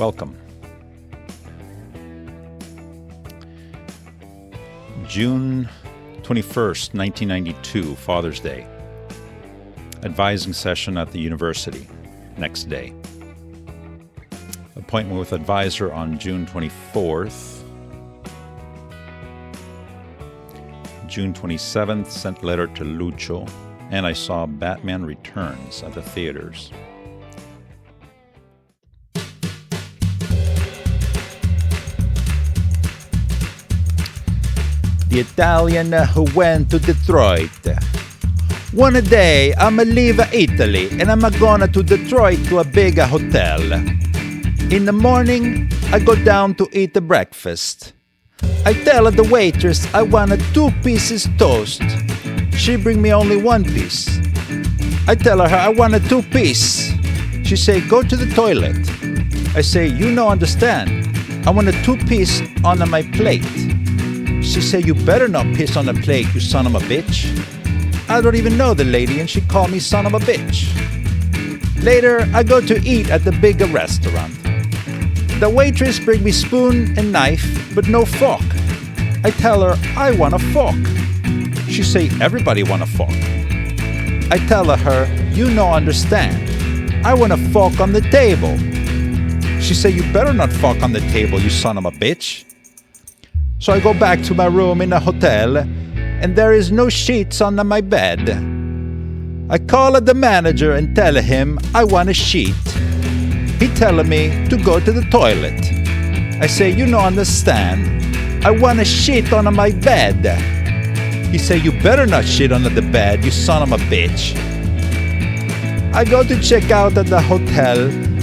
Welcome. June 21st, 1992, Father's Day. Advising session at the university. Next day. Appointment with advisor on June 24th. June 27th, sent letter to Lucho, and I saw Batman Returns at the theaters. The Italian who went to Detroit. One day I'ma leave Italy and I'ma gonna to Detroit to a big hotel. In the morning I go down to eat the breakfast. I tell the waitress I want a 2 pieces toast. She bring me only 1 piece. I tell her I want a 2 piece. She say go to the toilet. I say you no understand. I want a 2 piece on my plate. She say, you better not piss on the plate, you son of a bitch. I don't even know the lady and she called me son of a bitch. Later, I go to eat at the bigger restaurant. The waitress bring me spoon and knife, but no fork. I tell her, I want a fork. She say, everybody want a fork. I tell her, you no understand. I want a fork on the table. She say, you better not fork on the table, you son of a bitch. So I go back to my room in the hotel, and there is no sheets on my bed. I call the manager and tell him I want a sheet. He tell me to go to the toilet. I say, you don't understand. I want a sheet on my bed. He say, you better not shit on the bed, you son of a bitch. I go to check out at the hotel,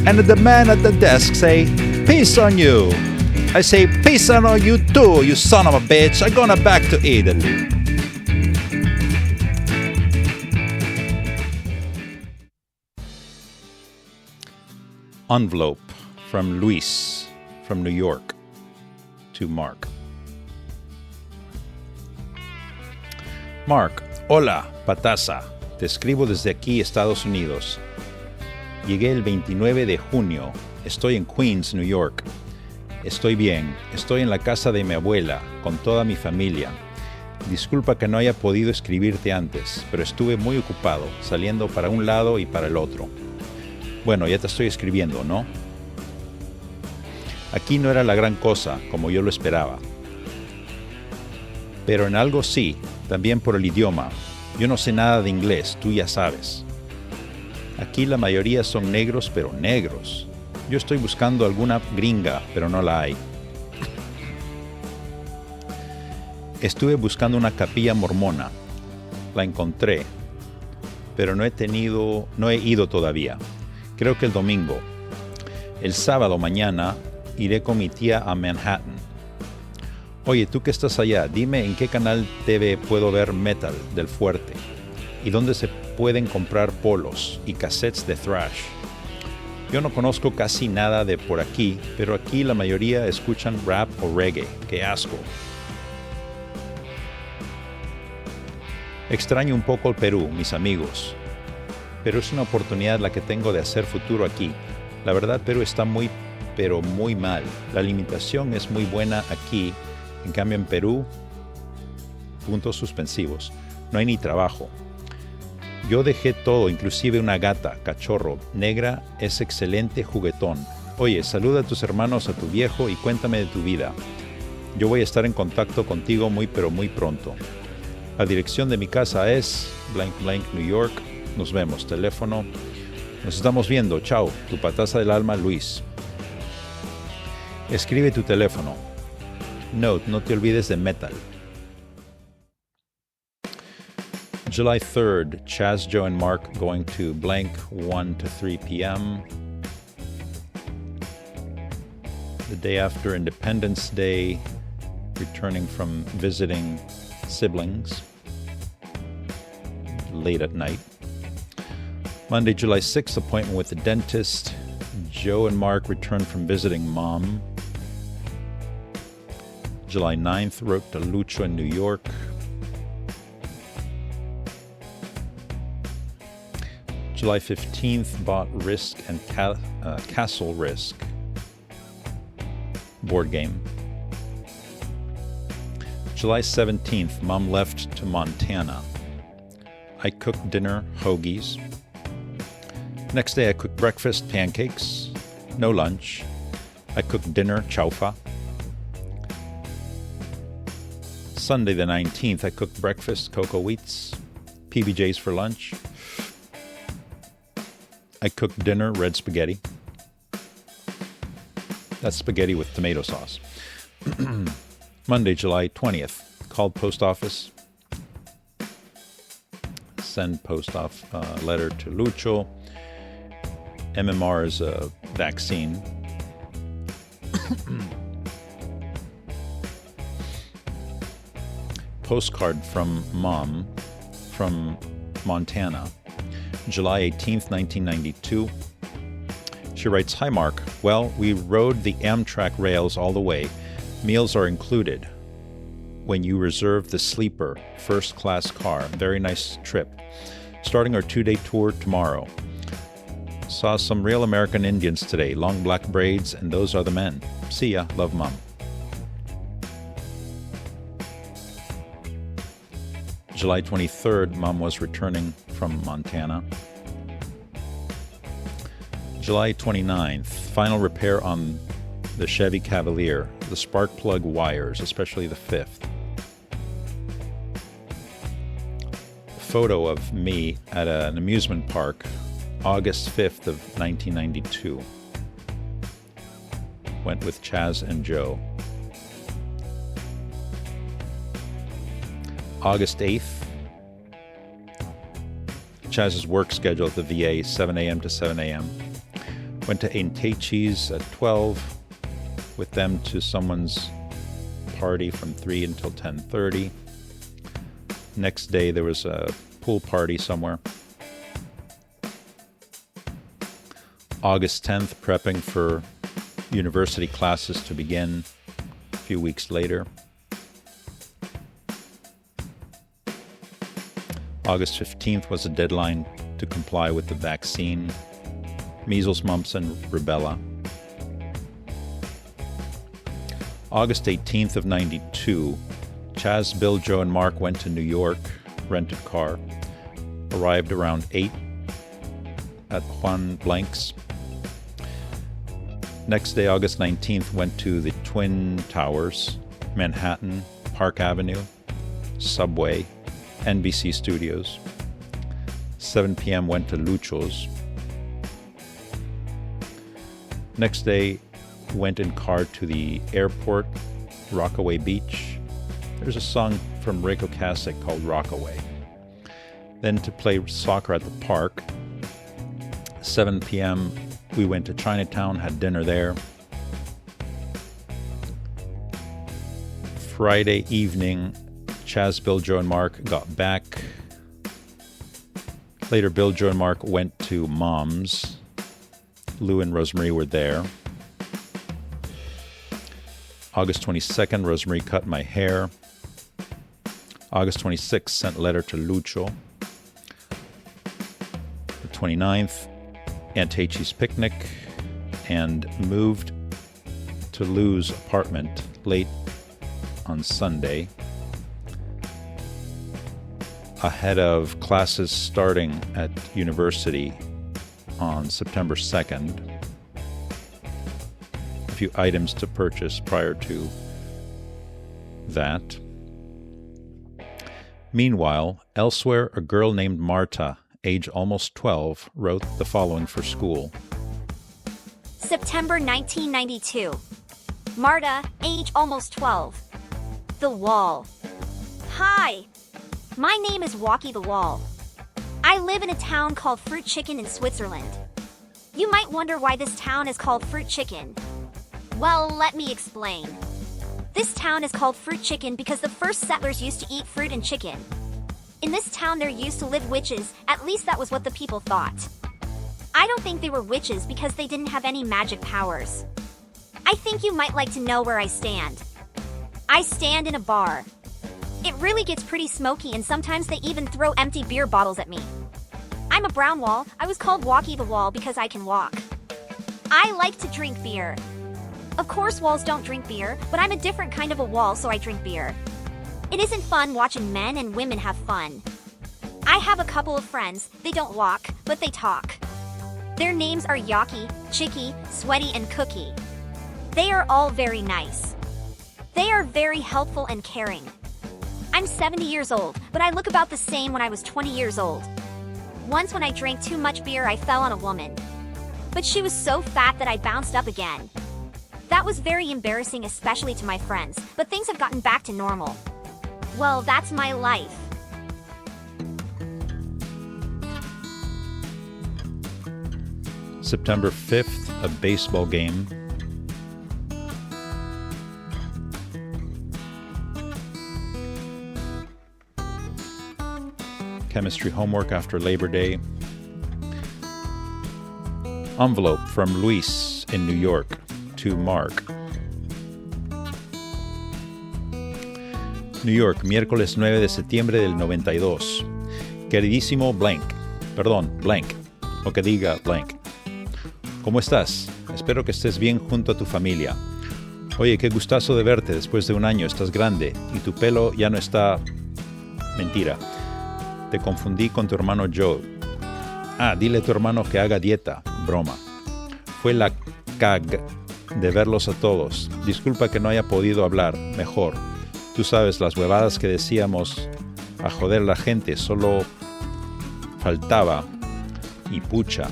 and the man at the desk say, peace on you. I say, peace on you too, you son of a bitch. I'm gonna back to Italy. Envelope from Luis from New York to Mark. Mark, hola, pataza. Te escribo desde aquí, Estados Unidos. Llegué el 29 de junio. Estoy en Queens, New York. Estoy bien, estoy en la casa de mi abuela, con toda mi familia. Disculpa que no haya podido escribirte antes, pero estuve muy ocupado, saliendo para un lado y para el otro. Bueno, ya te estoy escribiendo, ¿no? Aquí no era la gran cosa, como yo lo esperaba. Pero en algo sí, también por el idioma. Yo no sé nada de inglés, tú ya sabes. Aquí la mayoría son negros, pero negros. Yo estoy buscando alguna gringa, pero no la hay. Estuve buscando una capilla mormona. La encontré, pero no he ido todavía. Creo que el domingo. El sábado mañana iré con mi tía a Manhattan. Oye, tú que estás allá, dime en qué canal TV puedo ver metal del fuerte y dónde se pueden comprar polos y cassettes de thrash. Yo no conozco casi nada de por aquí, pero aquí la mayoría escuchan rap o reggae. ¡Qué asco! Extraño un poco el Perú, mis amigos, pero es una oportunidad la que tengo de hacer futuro aquí. La verdad, Perú está muy, pero muy mal. La alimentación es muy buena aquí, en cambio en Perú, puntos suspensivos, no hay ni trabajo. Yo dejé todo, inclusive una gata, cachorro, negra, es excelente juguetón. Oye, saluda a tus hermanos, a tu viejo y cuéntame de tu vida. Yo voy a estar en contacto contigo muy pero muy pronto. La dirección de mi casa es blank blank New York. Nos vemos, teléfono. Nos estamos viendo, chao. Tu pataza del alma, Luis. Escribe tu teléfono. Note, no te olvides de metal. July 3rd, Chaz, Joe, and Mark going to blank 1 to 3 p.m. The day after Independence Day, returning from visiting siblings late at night. Monday, July 6th, appointment with the dentist. Joe and Mark returned from visiting mom. July 9th, wrote to Lucho in New York. July 15th, bought Risk and Castle Risk. board game. July 17th, Mom left to Montana. I cooked dinner, hoagies. Next day I cooked breakfast, pancakes. No lunch. I cooked dinner, chaufa. Sunday the 19th, I cooked breakfast, cocoa wheats, PBJs for lunch. I cooked dinner, red spaghetti. That's spaghetti with tomato sauce. Monday, July 20th, called post office. Send post off letter to Lucho. MMR is a vaccine. Postcard from Mom from Montana, July 18th, 1992. She writes, "Hi Mark, well, we rode the Amtrak rails all the way. Meals are included when you reserve the sleeper first-class car. Very nice trip. Starting our 2-day tour tomorrow. Saw some real American Indians today, long black braids, and those are the men. See ya, love Mom." July 23rd, Mom was returning from Montana. July 29th, final repair on the Chevy Cavalier, the spark plug wires, especially the fifth. Photo of me at an amusement park, August 5th of 1992. Went with Chaz and Joe. August 8th, Chaz's work schedule at the VA, 7 a.m. to 7 a.m. Went to Anteichi's at 12, with them to someone's party from 3 until 10:30. Next day there was a pool party somewhere. August 10th, prepping for university classes to begin a few weeks later. August 15th was a deadline to comply with the vaccine, measles, mumps, and rubella. August 18th of 92, Chaz, Bill, Joe, and Mark went to New York, rented car, arrived around 8 at Juan Blank's. Next day, August 19th, went to the Twin Towers, Manhattan, Park Avenue, Subway, NBC Studios. 7 p.m. went to Lucho's. Next day, went in car to the airport, Rockaway Beach. There's a song from Reiko Kasich called Rockaway. Then to play soccer at the park. 7 p.m. we went to Chinatown, had dinner there. Friday evening, Chaz, Bill, Joe, and Mark got back. Later, Bill, Joe, and Mark went to Mom's. Lou and Rosemary were there. August 22nd, Rosemary cut my hair. August 26th, sent letter to Lucho. The 29th, Anteichi's picnic, and moved to Lou's apartment late on Sunday, ahead of classes starting at university on September 2nd. A few items to purchase prior to that. Meanwhile, elsewhere, a girl named Marta, age almost 12, wrote the following for school. September 1992. Marta, age almost 12. The Wall. Hi, my name is Walkie the Wall. I live in a town called Fruit Chicken in Switzerland. You might wonder why this town is called Fruit Chicken. Well, let me explain. This town is called Fruit Chicken because the first settlers used to eat fruit and chicken. In this town there used to live witches, at least that was what the people thought. I don't think they were witches because they didn't have any magic powers. I think you might like to know where I stand. I stand in a bar. It really gets pretty smoky and sometimes they even throw empty beer bottles at me. I'm a brown wall. I was called Walkie the Wall because I can walk. I like to drink beer. Of course walls don't drink beer, but I'm a different kind of a wall, so I drink beer. It isn't fun watching men and women have fun. I have a couple of friends, they don't walk, but they talk. Their names are Yaki, Chicky, Sweaty, and Cookie. They are all very nice. They are very helpful and caring. I'm 70 years old, but I look about the same when I was 20 years old. Once when I drank too much beer, I fell on a woman. But she was so fat that I bounced up again. That was very embarrassing, especially to my friends, but things have gotten back to normal. Well, that's my life. September 5th, a baseball game. Chemistry homework after Labor Day. Envelope from Luis in New York to Mark. New York, miércoles 9 de septiembre del 92. Queridísimo blank, o que diga blank. ¿Cómo estás? Espero que estés bien junto a tu familia. Oye, qué gustazo de verte después de un año, estás grande y tu pelo ya no está... Mentira. Te confundí con tu hermano Joe. Ah, dile a tu hermano que haga dieta. Broma. Fue la cag de verlos a todos. Disculpa que no haya podido hablar mejor. Tú sabes, las huevadas que decíamos a joder a la gente, solo faltaba y pucha.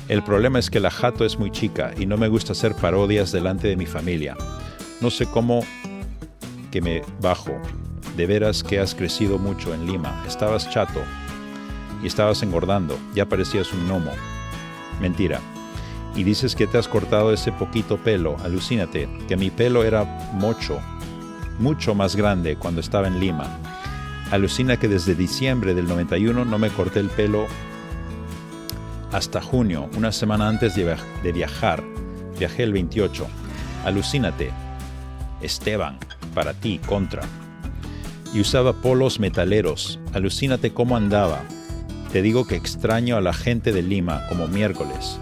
El problema es que la jato es muy chica y no me gusta hacer parodias delante de mi familia. No sé cómo que me bajo. De veras que has crecido mucho en Lima. Estabas chato y estabas engordando. Ya parecías un gnomo. Mentira. Y dices que te has cortado ese poquito pelo. Alucínate, que mi pelo era mucho más grande cuando estaba en Lima. Alucina que desde diciembre del 91 no me corté el pelo hasta junio, una semana antes de viajar. Viajé el 28. Alucínate. Esteban, para ti, contra. Y usaba polos metaleros. Alucínate cómo andaba. Te digo que extraño a la gente de Lima como miércoles.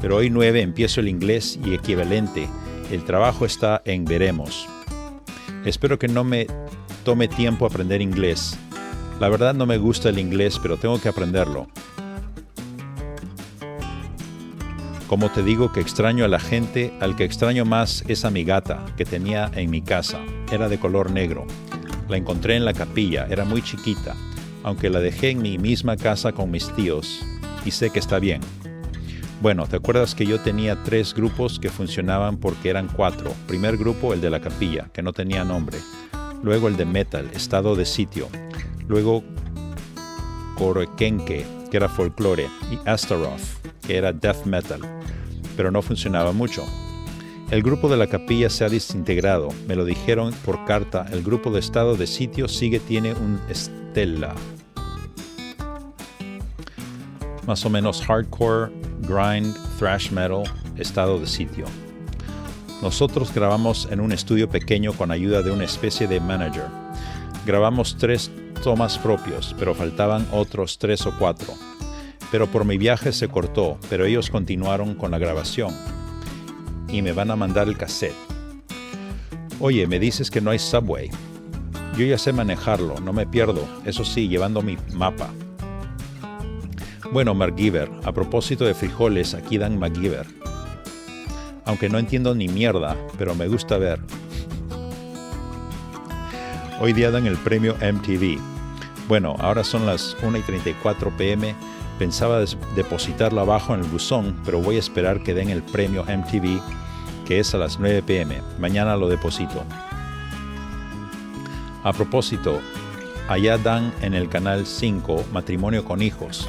Pero hoy 9 empiezo el inglés y equivalente. El trabajo está en veremos. Espero que no me tome tiempo aprender inglés. La verdad no me gusta el inglés, pero tengo que aprenderlo. Como te digo que extraño a la gente, al que extraño más es a mi gata que tenía en mi casa. Era de color negro. La encontré en la capilla, era muy chiquita, aunque la dejé en mi misma casa con mis tíos, y sé que está bien. Bueno, ¿te acuerdas que yo tenía 3 grupos que funcionaban porque eran 4? Primer grupo, el de la capilla, que no tenía nombre. Luego el de metal, estado de sitio. Luego Coroquenque, que era folclore, y Astaroth, que era death metal, pero no funcionaba mucho. El grupo de la capilla se ha desintegrado, me lo dijeron por carta. El grupo de estado de sitio tiene un estela. Más o menos hardcore, grind, thrash metal, estado de sitio. Nosotros grabamos en un estudio pequeño con ayuda de una especie de manager. Grabamos 3 tomas propios, pero faltaban otros 3 o 4. Pero por mi viaje se cortó, pero ellos continuaron con la grabación. Y me van a mandar el cassette. Oye, me dices que no hay subway. Yo ya sé manejarlo, no me pierdo, eso sí, llevando mi mapa. Bueno, MacGyver, a propósito de frijoles, aquí dan MacGyver. Aunque no entiendo ni mierda, pero me gusta ver. Hoy día dan el premio MTV. Bueno, ahora son las 1:34 p.m. Pensaba depositarlo abajo en el buzón, pero voy a esperar que den el premio MTV, que es a las 9 p.m. Mañana lo deposito. A propósito, allá dan en el canal 5 Matrimonio con Hijos.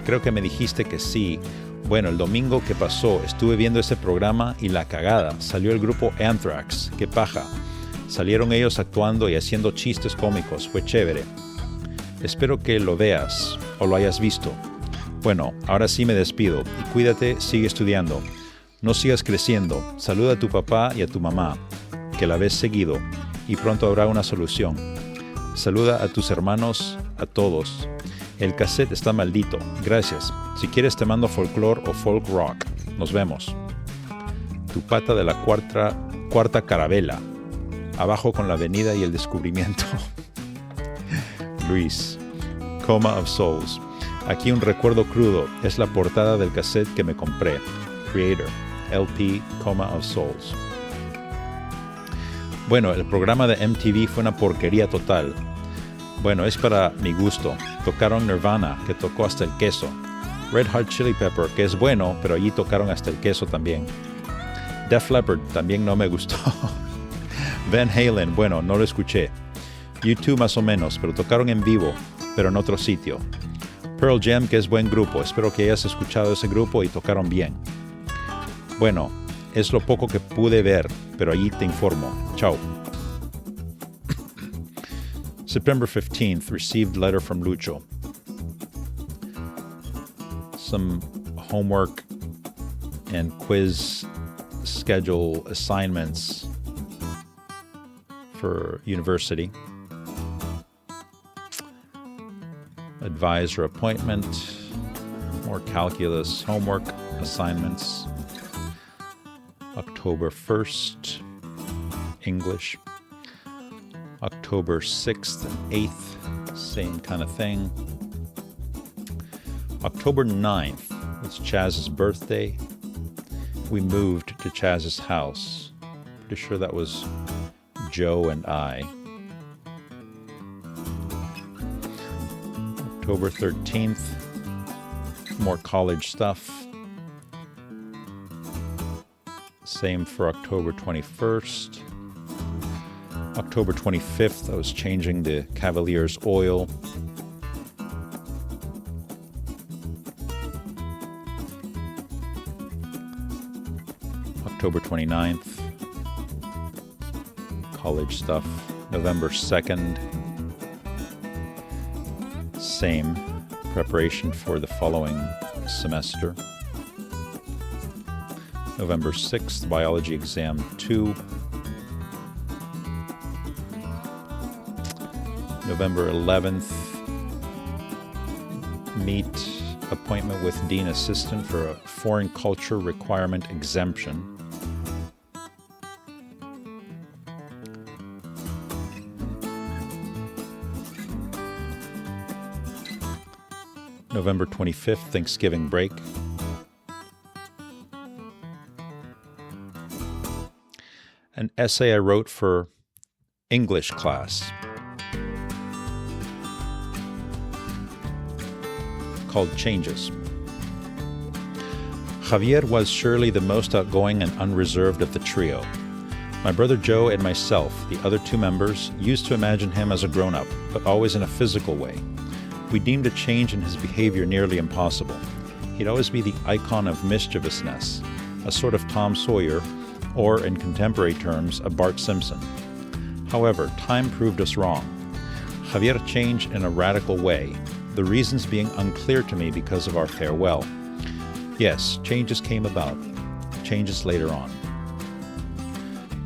Creo que me dijiste que sí. Bueno, el domingo que pasó estuve viendo ese programa y la cagada. Salió el grupo Anthrax. ¡Qué paja! Salieron ellos actuando y haciendo chistes cómicos. Fue chévere. Espero que lo veas o lo hayas visto. Bueno, ahora sí me despido. Y cuídate, sigue estudiando. No sigas creciendo. Saluda a tu papá y a tu mamá, que la ves seguido, y pronto habrá una solución. Saluda a tus hermanos, a todos. El cassette está maldito. Gracias. Si quieres te mando folklore o folk rock. Nos vemos. Tu pata de la cuarta carabela. Abajo con la avenida y el descubrimiento. Luis. Coma of Souls. Aquí un recuerdo crudo. Es la portada del cassette que me compré. Creator. LP, Coma of Souls. Bueno, el programa de MTV fue una porquería total. Bueno, es para mi gusto. Tocaron Nirvana, que tocó hasta el queso. Red Hot Chili Pepper, que es bueno, pero allí tocaron hasta el queso también. Def Leppard, también no me gustó. Van Halen, bueno, no lo escuché. U2 más o menos, pero tocaron en vivo, pero en otro sitio. Pearl Jam, que es buen grupo. Espero que hayas escuchado ese grupo y tocaron bien. Bueno, es lo poco que pude ver, pero allí te informo. Chao. September 15th, received letter from Lucho. Some homework and quiz schedule assignments for university. Advisor appointment, more calculus homework assignments. October 1st, English. October 6th and 8th, same kind of thing. October 9th, it's Chaz's birthday. We moved to Chaz's house. Pretty sure that was Joe and I. October 13th, more college stuff. Same for October 21st. October 25th, I was changing the Cavalier's oil. October 29th, college stuff. November 2nd, same, preparation for the following semester. November 6th, biology exam 2. November 11th, meet appointment with Dean Assistant for a foreign culture requirement exemption. November 25th, Thanksgiving break. An essay I wrote for English class called Changes. Javier was surely the most outgoing and unreserved of the trio. My brother Joe and myself, the other two members, used to imagine him as a grown-up, but always in a physical way. We deemed a change in his behavior nearly impossible. He'd always be the icon of mischievousness, a sort of Tom Sawyer, or in contemporary terms, a Bart Simpson. However, time proved us wrong. Javier changed in a radical way, the reasons being unclear to me because of our farewell. Yes, changes came about, changes later on.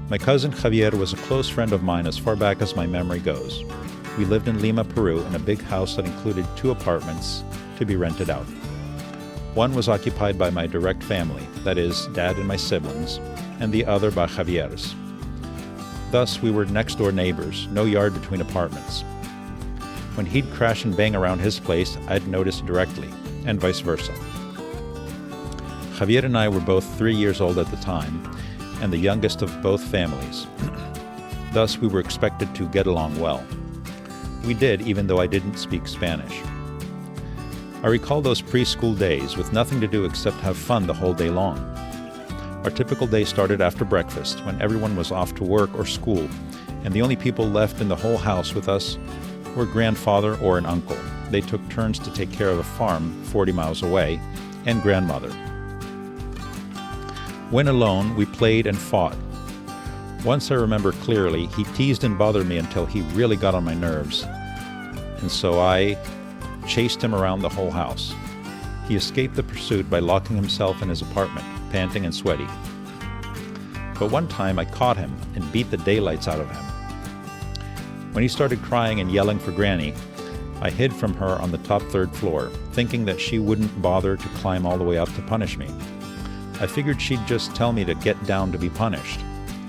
My cousin Javier was a close friend of mine as far back as my memory goes. We lived in Lima, Peru, in a big house that included 2 apartments to be rented out. One was occupied by my direct family, that is, Dad and my siblings, and the other by Javier's. Thus, we were next-door neighbors, no yard between apartments. When he'd crash and bang around his place, I'd notice directly, and vice versa. Javier and I were both 3 years old at the time, and the youngest of both families. Thus, we were expected to get along well. We did, even though I didn't speak Spanish. I recall those preschool days with nothing to do except have fun the whole day long. Our typical day started after breakfast, when everyone was off to work or school, and the only people left in the whole house with us were grandfather or an uncle. They took turns to take care of a farm 40 miles away, and grandmother. When alone, we played and fought. Once I remember clearly, he teased and bothered me until he really got on my nerves, and so I chased him around the whole house. He escaped the pursuit by locking himself in his apartment, panting and sweaty. But one time I caught him and beat the daylights out of him. When he started crying and yelling for Granny, I hid from her on the top 3rd floor, thinking that she wouldn't bother to climb all the way up to punish me. I figured she'd just tell me to get down to be punished,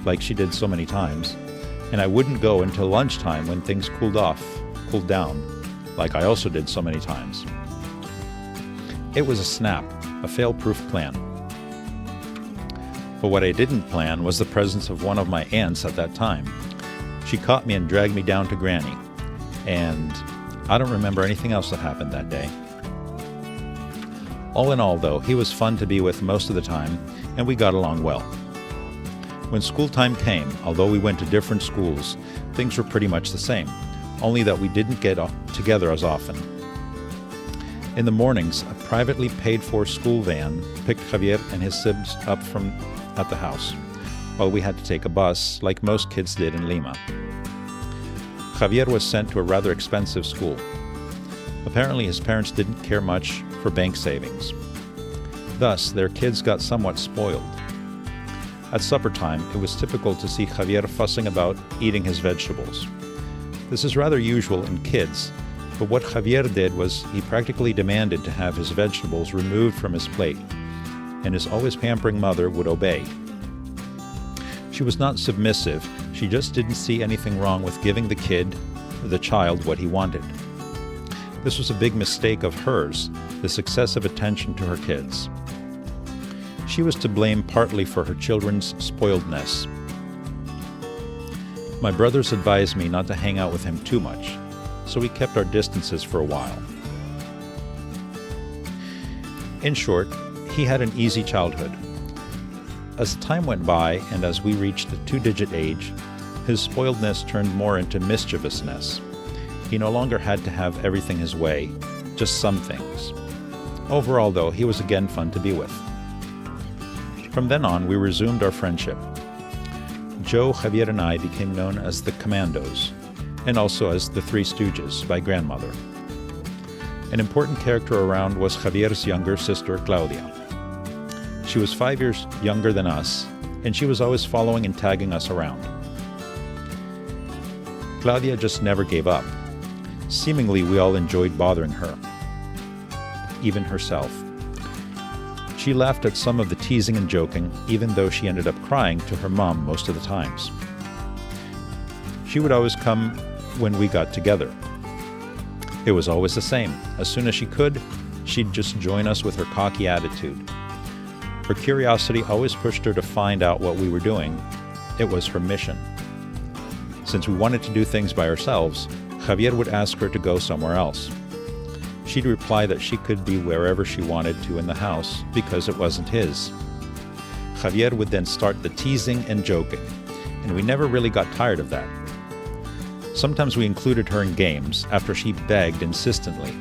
like she did so many times, and I wouldn't go until lunchtime when things cooled down, like I also did so many times. It was a snap, a fail-proof plan. But what I didn't plan was the presence of one of my aunts at that time. She caught me and dragged me down to Granny, and I don't remember anything else that happened that day. All in all, though, he was fun to be with most of the time, and we got along well. When school time came, although we went to different schools, things were pretty much the same, only that we didn't get together as often. In the mornings, a privately paid-for school van picked Javier and his sibs up at the house, while we had to take a bus, like most kids did in Lima. Javier was sent to a rather expensive school. Apparently his parents didn't care much for bank savings. Thus, their kids got somewhat spoiled. At supper time, it was typical to see Javier fussing about eating his vegetables. This is rather usual in kids, but what Javier did was he practically demanded to have his vegetables removed from his plate, and his always pampering mother would obey. She was not submissive, she just didn't see anything wrong with giving the child what he wanted. This was a big mistake of hers, this excessive attention to her kids. She was to blame partly for her children's spoiledness. My brothers advised me not to hang out with him too much, so we kept our distances for a while. In short, he had an easy childhood. As time went by and as we reached the 2-digit age, his spoiledness turned more into mischievousness. He no longer had to have everything his way, just some things. Overall, though, he was again fun to be with. From then on, we resumed our friendship. Joe, Javier, and I became known as the Commandos, and also as the Three Stooges by grandmother. An important character around was Javier's younger sister, Claudia. She was 5 years younger than us, and she was always following and tagging us around. Claudia just never gave up. Seemingly, we all enjoyed bothering her, even herself. She laughed at some of the teasing and joking, even though she ended up crying to her mom most of the times. She would always come when we got together. It was always the same. As soon as she could, she'd just join us with her cocky attitude. Her curiosity always pushed her to find out what we were doing. It was her mission. Since we wanted to do things by ourselves, Javier would ask her to go somewhere else. She'd reply that she could be wherever she wanted to in the house because it wasn't his. Javier would then start the teasing and joking, and we never really got tired of that. Sometimes we included her in games after she begged insistently.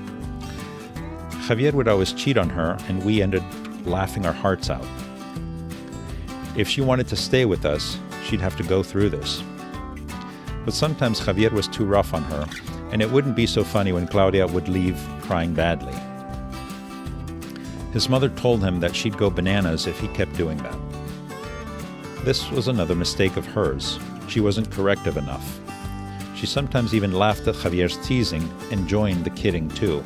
Javier would always cheat on her, and we ended laughing our hearts out. If she wanted to stay with us, she'd have to go through this. But sometimes Javier was too rough on her, and it wouldn't be so funny when Claudia would leave crying badly. His mother told him that she'd go bananas if he kept doing that. This was another mistake of hers. She wasn't corrective enough. She sometimes even laughed at Javier's teasing and joined the kidding too.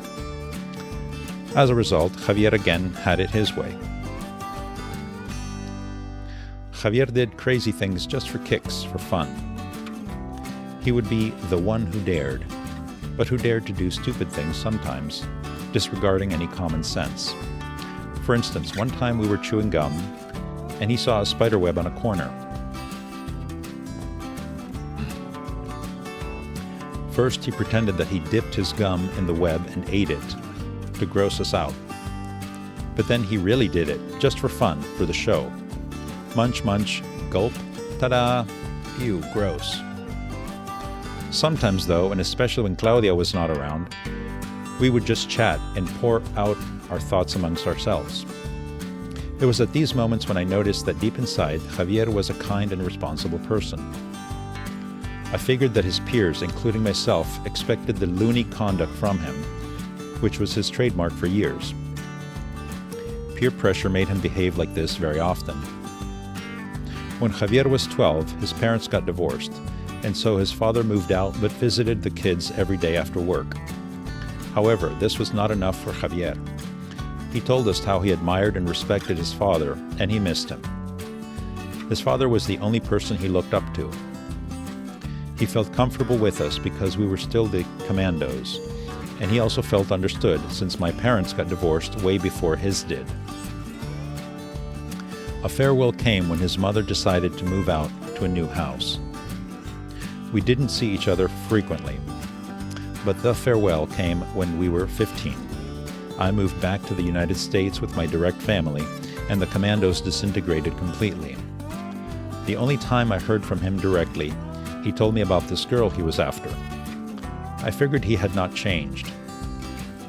As a result, Javier again had it his way. Javier did crazy things just for kicks, for fun. He would be the one who dared, but who dared to do stupid things sometimes, disregarding any common sense. For instance, one time we were chewing gum, and he saw a spider web on a corner. First, he pretended that he dipped his gum in the web and ate it, to gross us out. But then he really did it, just for fun, for the show. Munch, munch, gulp, ta-da, ew, gross. Sometimes, though, and especially when Claudia was not around, we would just chat and pour out our thoughts amongst ourselves. It was at these moments when I noticed that deep inside, Javier was a kind and responsible person. I figured that his peers, including myself, expected the loony conduct from him, which was his trademark for years. Peer pressure made him behave like this very often. When Javier was 12, his parents got divorced, and so his father moved out but visited the kids every day after work. However, this was not enough for Javier. He told us how he admired and respected his father, and he missed him. His father was the only person he looked up to. He felt comfortable with us because we were still the commandos, and he also felt understood since my parents got divorced way before his did. A farewell came when his mother decided to move out to a new house. We didn't see each other frequently, but the farewell came when we were 15. I moved back to the United States with my direct family, and the commandos disintegrated completely. The only time I heard from him directly, he told me about this girl he was after. I figured he had not changed.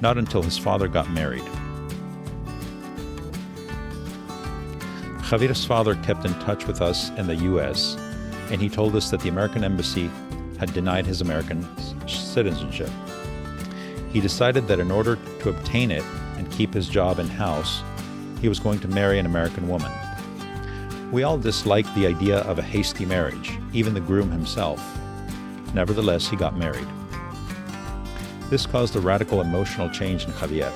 Not until his father got married. Javier's father kept in touch with us in the U.S., and he told us that the American embassy had denied his American citizenship. He decided that in order to obtain it and keep his job in-house, he was going to marry an American woman. We all disliked the idea of a hasty marriage, even the groom himself. Nevertheless, he got married. This caused a radical emotional change in Javier.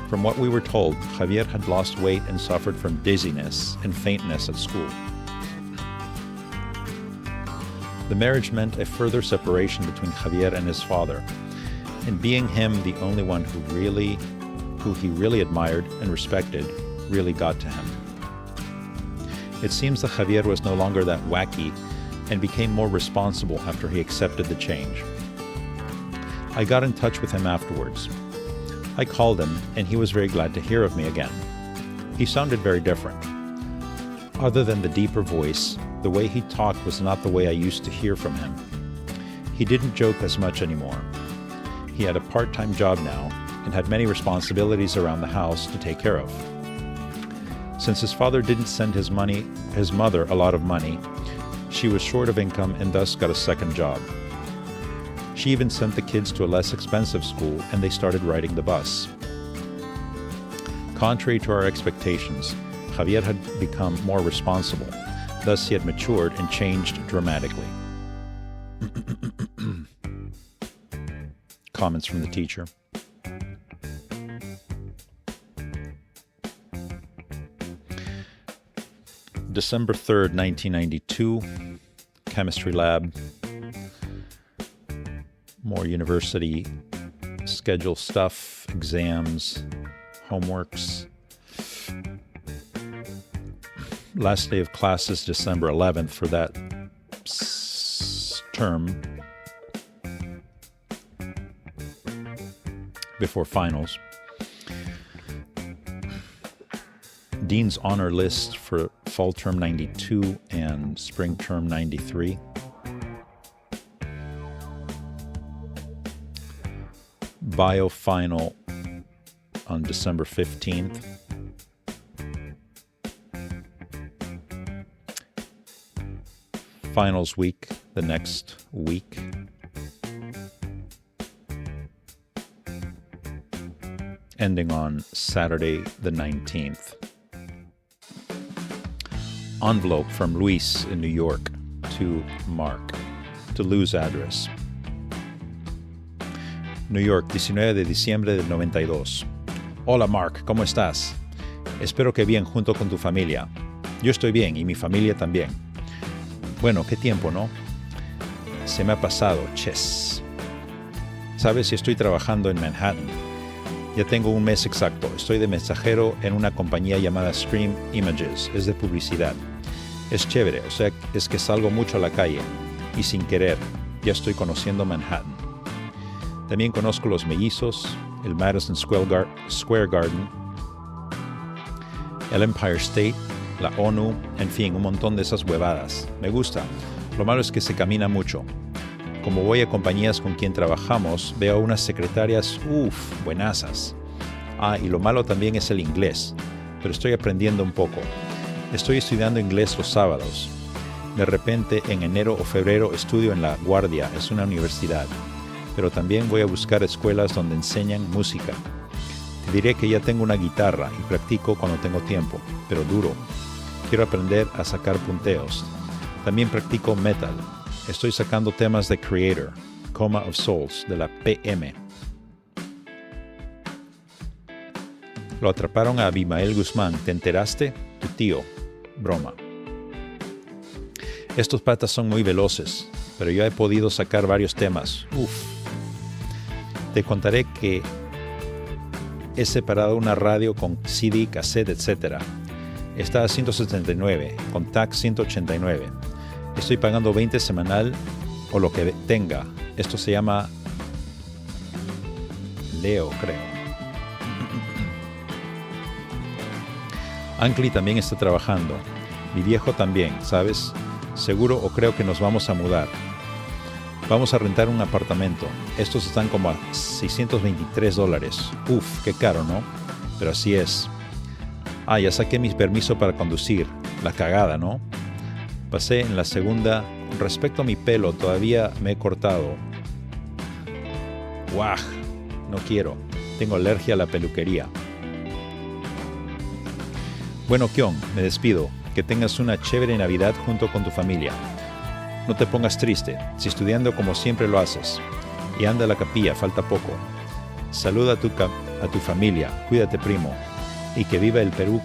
From what we were told, Javier had lost weight and suffered from dizziness and faintness at school. The marriage meant a further separation between Javier and his father, and being him the only one who he really admired and respected, really got to him. It seems that Javier was no longer that wacky and became more responsible after he accepted the change. I got in touch with him afterwards. I called him, and he was very glad to hear of me again. He sounded very different. Other than the deeper voice, the way he talked was not the way I used to hear from him. He didn't joke as much anymore. He had a part-time job now and had many responsibilities around the house to take care of. Since his father didn't send his mother a lot of money, she was short of income and thus got a second job. She even sent the kids to a less expensive school, and they started riding the bus. Contrary to our expectations, Javier had become more responsible. Thus, he had matured and changed dramatically. Comments from the teacher. December 3rd, 1992, chemistry lab. More university schedule stuff, exams, homeworks. Last day of classes, December 11th for that term before finals. Dean's honor list for fall term 92 and spring term 93. Bio final on December 15th. Finals week the next week. Ending on Saturday the 19th. Envelope from Luis in New York to Mark, to Lou's address. New York, 19 de diciembre del 92. Hola Mark, ¿cómo estás? Espero que bien junto con tu familia. Yo estoy bien y mi familia también. Bueno, qué tiempo, ¿no? Se me ha pasado, ches. Sabes, estoy trabajando en Manhattan. Ya tengo un mes exacto. Estoy de mensajero en una compañía llamada Stream Images. Es de publicidad. Es chévere, o sea, es que salgo mucho a la calle. Y sin querer, ya estoy conociendo Manhattan. También conozco los mellizos, el Madison Square Garden, el Empire State, la ONU, en fin, un montón de esas huevadas. Me gusta. Lo malo es que se camina mucho. Como voy a compañías con quien trabajamos, veo unas secretarias, buenasas. Y lo malo también es el inglés, pero estoy aprendiendo un poco. Estoy estudiando inglés los sábados. De repente, en enero o febrero, estudio en La Guardia, es una universidad. Pero también voy a buscar escuelas donde enseñan música. Te diré que ya tengo una guitarra y practico cuando tengo tiempo, pero duro. Quiero aprender a sacar punteos. También practico metal. Estoy sacando temas de Creator, Coma of Souls, de la PM. Lo atraparon a Abimael Guzmán. ¿Te enteraste? Tu tío. Broma. Estos patas son muy veloces, pero yo he podido sacar varios temas. Uf. Te contaré que he separado una radio con CD, cassette, etc. Está a 179, con TAC 189. Estoy pagando 20 semanal o lo que tenga. Esto se llama Leo, creo. Ankli también está trabajando. Mi viejo también, ¿sabes? Seguro o creo que nos vamos a mudar. Vamos a rentar un apartamento. Estos están como a $623. Uf, qué caro, ¿no? Pero así es. Ah, ya saqué mis permisos para conducir. La cagada, ¿no? Pasé en la segunda. Respecto a mi pelo, todavía me he cortado. ¡Guau! No quiero. Tengo alergia a la peluquería. Bueno, Kion, me despido. Que tengas una chévere Navidad junto con tu familia. No te pongas triste, si estudiando como siempre lo haces. Y anda a la capilla, falta poco. Saluda a tu familia, cuídate primo. Y que viva el Perú.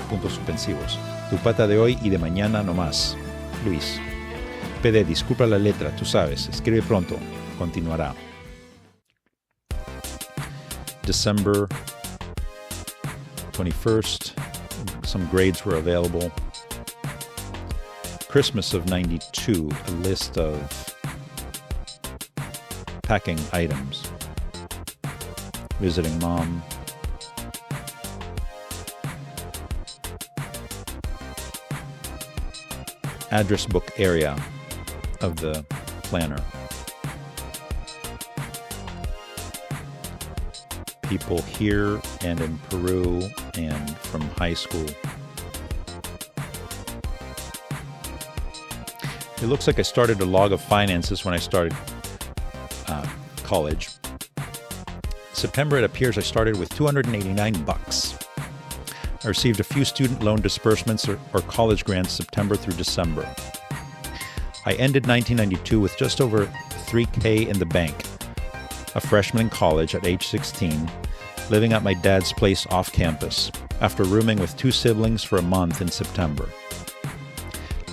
Puntos suspensivos. Tu pata de hoy y de mañana no más. Luis. PD, disculpa la letra, tú sabes. Escribe pronto. Continuará. December 21st. Some grades were available. Christmas of 92, a list of packing items. Visiting mom. Address book area of the planner. People here and in Peru and from high school. It looks like I started a log of finances when I started college. September, it appears I started with $289. I received a few student loan disbursements or college grants September through December. I ended 1992 with just over $3,000 in the bank, a freshman in college at age 16, living at my dad's place off campus, after rooming with two siblings for a month in September.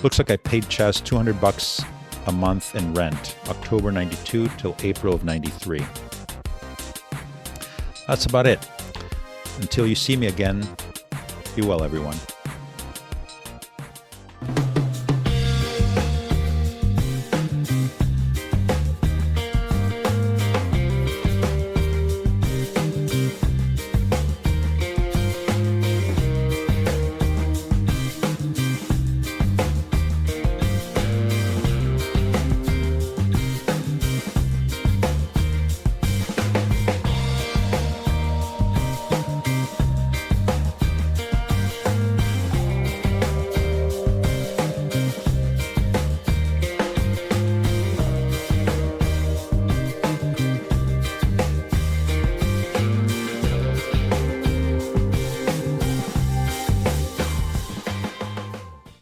Looks like I paid Chaz $200 a month in rent, October 92 till April of 93. That's about it. Until you see me again, be well, everyone.